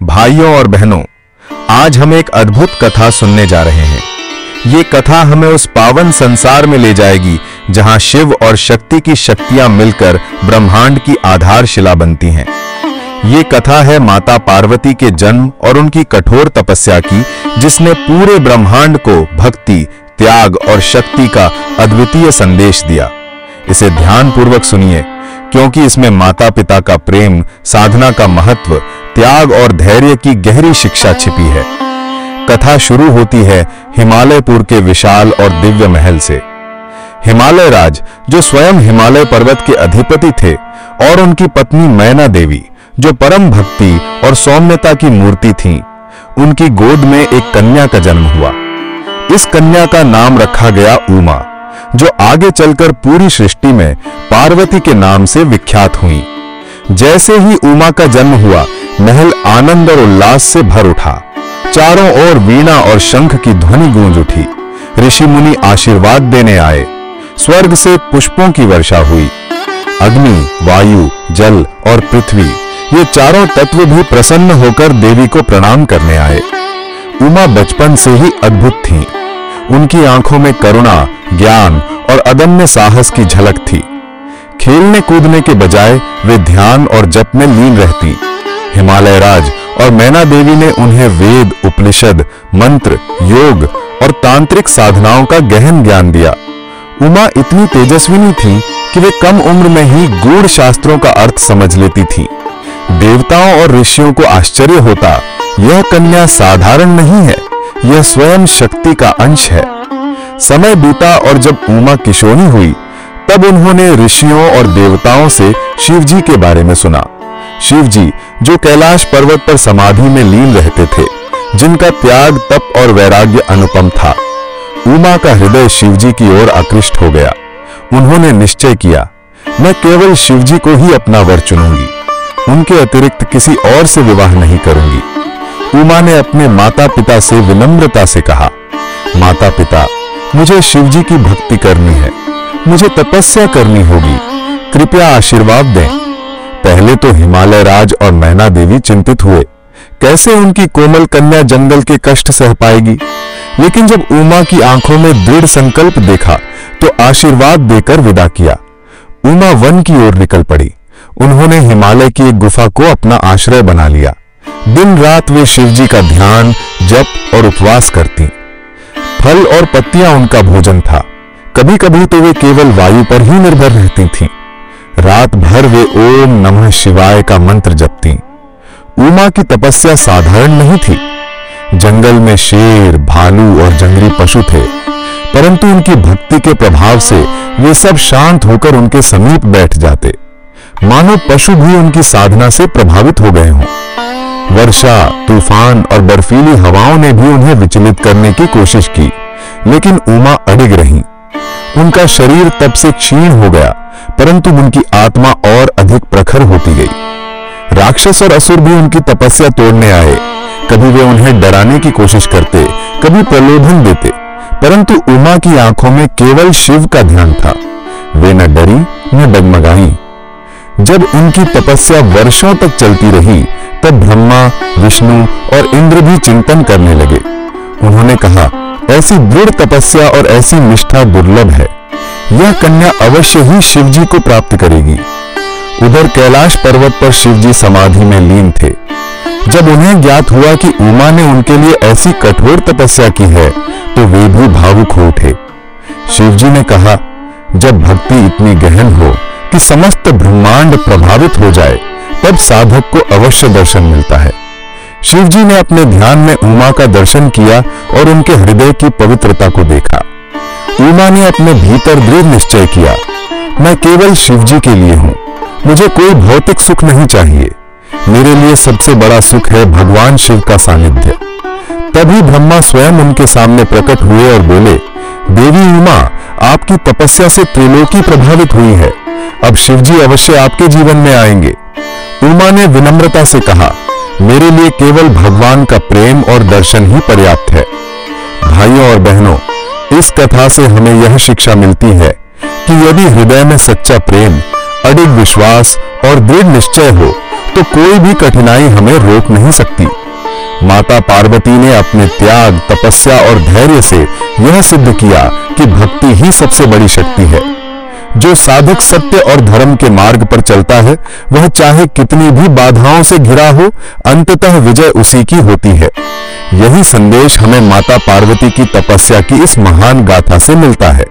भाइयों और बहनों, आज हम एक अद्भुत कथा सुनने जा रहे हैं। ये कथा हमें उस पावन संसार में ले जाएगी जहां शिव और शक्ति की शक्तियां मिलकर ब्रह्मांड की आधारशिला बनती हैं। ये कथा है माता पार्वती के जन्म और उनकी कठोर तपस्या की, जिसने पूरे ब्रह्मांड को भक्ति, त्याग और शक्ति का अद्वितीय संदेश दिया। इसे ध्यानपूर्वक सुनिए, क्योंकि इसमें माता पिता का प्रेम, साधना का महत्व, त्याग और धैर्य की गहरी शिक्षा छिपी है। कथा शुरू होती है हिमालयपुर के विशाल और दिव्य महल से। हिमालय राज, जो स्वयं हिमालय पर्वत के अधिपति थे, और उनकी पत्नी मैना देवी, जो परम भक्ति और सौम्यता की मूर्ति थीं, उनकी गोद में एक कन्या का जन्म हुआ। इस कन्या का नाम रखा गया उमा, जो आगे चलकर पूरी सृष्टि में पार्वती के नाम से विख्यात हुई। जैसे ही उमा का जन्म हुआ, महल आनंद और उल्लास से भर उठा। चारों ओर वीणा और शंख की ध्वनि गूंज उठी। ऋषि मुनि आशीर्वाद देने आए। स्वर्ग से पुष्पों की वर्षा हुई। अग्नि, वायु, जल और पृथ्वी, ये चारों तत्व भी प्रसन्न होकर देवी को प्रणाम करने आए। उमा बचपन से ही अद्भुत थीं। उनकी आंखों में करुणा, ज्ञान और अदम्य साहस की झलक थी। खेलने कूदने के बजाय वे ध्यान और जप में लीन रहती। हिमालय राज और मैना देवी ने उन्हें वेद, उपनिषद, मंत्र, योग और तांत्रिक साधनाओं का गहन ज्ञान दिया। उमा इतनी तेजस्विनी थी कि वे कम उम्र में ही गूढ़ शास्त्रों का अर्थ समझ लेती थी। देवताओं और ऋषियों को आश्चर्य होता, यह कन्या साधारण नहीं है, यह स्वयं शक्ति का अंश है। समय बीता और जब उमा किशोरी हुई, तब उन्होंने ऋषियों और देवताओं से शिवजी के बारे में सुना। शिवजी, जो कैलाश पर्वत पर समाधि में लीन रहते थे, जिनका त्याग, तप और वैराग्य अनुपम था। उमा का हृदय शिवजी की ओर आकृष्ट हो गया। उन्होंने निश्चय किया, मैं केवल शिवजी को ही अपना वर चुनूंगी, उनके अतिरिक्त किसी और से विवाह नहीं करूंगी। उमा ने अपने माता पिता से विनम्रता से कहा, माता पिता, मुझे शिवजी की भक्ति करनी है, मुझे तपस्या करनी होगी, कृपया आशीर्वाद दें। पहले तो हिमालय राज और मैना देवी चिंतित हुए, कैसे उनकी कोमल कन्या जंगल के कष्ट सह पाएगी। लेकिन जब उमा की आंखों में दृढ़ संकल्प देखा, तो आशीर्वाद देकर विदा किया। उमा वन की ओर निकल पड़ी। उन्होंने हिमालय की एक गुफा को अपना आश्रय बना लिया। दिन रात वे शिवजी का ध्यान, जप और उपवास करती। फल और पत्तियां उनका भोजन था। कभी कभी तो वे केवल वायु पर ही निर्भर रहती थीं। रात भर वे ओम नमः शिवाय का मंत्र जपती। उमा की तपस्या साधारण नहीं थी। जंगल में शेर, भालू और जंगली पशु थे, परंतु उनकी भक्ति के प्रभाव से वे सब शांत होकर उनके समीप बैठ जाते, मानो पशु भी उनकी साधना से प्रभावित हो गए हों। वर्षा, तूफान और बर्फीली हवाओं ने भी उन्हें विचलित करने की कोशिश की, लेकिन उमा अडिग रहीं। उनका शरीर तब से क्षीण हो गया, परंतु उनकी आत्मा और अधिक प्रखर होती गई। राक्षस और असुर भी उनकी तपस्या तोड़ने आए। कभी वे उन्हें डराने की कोशिश करते, कभी प्रलोभन देते, परंतु उमा की आंखों में केवल शिव का ध्यान था। वे न डरी न डगमगाई। जब उनकी तपस्या वर्षों तक चलती रही, तब ब्रह्मा, विष्णु और इंद्र भी चिंतन करने लगे। उन्होंने कहा, ऐसी दृढ़ तपस्या और ऐसी निष्ठा दुर्लभ है। यह कन्या अवश्य ही शिवजी को प्राप्त करेगी। उधर कैलाश पर्वत पर शिवजी समाधि में लीन थे। जब उन्हें ज्ञात हुआ कि उमा ने उनके लिए ऐसी कठोर तपस्या की है, तो वे भी भावुक हो उठे। शिवजी ने कहा, जब भक्ति इतनी गहन हो कि समस्त ब्रह्मांड प्रभावित हो जाए, तब साधक को अवश्य दर्शन मिलता है। शिवजी ने अपने ध्यान में उमा का दर्शन किया और उनके हृदय की पवित्रता को देखा। उमा ने अपने भीतर दृढ़ निश्चय किया, मैं केवल शिवजी के लिए हूं, मुझे कोई भौतिक सुख नहीं चाहिए। मेरे लिए सबसे बड़ा सुख है भगवान शिव का सानिध्य। तभी ब्रह्मा स्वयं उनके सामने प्रकट हुए और बोले, देवी उमा, आपकी तपस्या से त्रिलोकी प्रभावित हुई है। अब शिवजी अवश्य आपके जीवन में आएंगे। उमा ने विनम्रता से कहा, मेरे लिए केवल भगवान का प्रेम और दर्शन ही पर्याप्त है। भाइयों और बहनों, इस कथा से हमें यह शिक्षा मिलती है कि यदि हृदय में सच्चा प्रेम, अडिग विश्वास और दृढ़ निश्चय हो तो कोई भी कठिनाई हमें रोक नहीं सकती। माता पार्वती ने अपने त्याग, तपस्या और धैर्य से यह सिद्ध किया कि भक्ति ही सबसे बड़ी शक्ति है। जो साधक सत्य और धर्म के मार्ग पर चलता है, वह चाहे कितनी भी बाधाओं से घिरा हो, अंततः विजय उसी की होती है। यही संदेश हमें माता पार्वती की तपस्या की इस महान गाथा से मिलता है।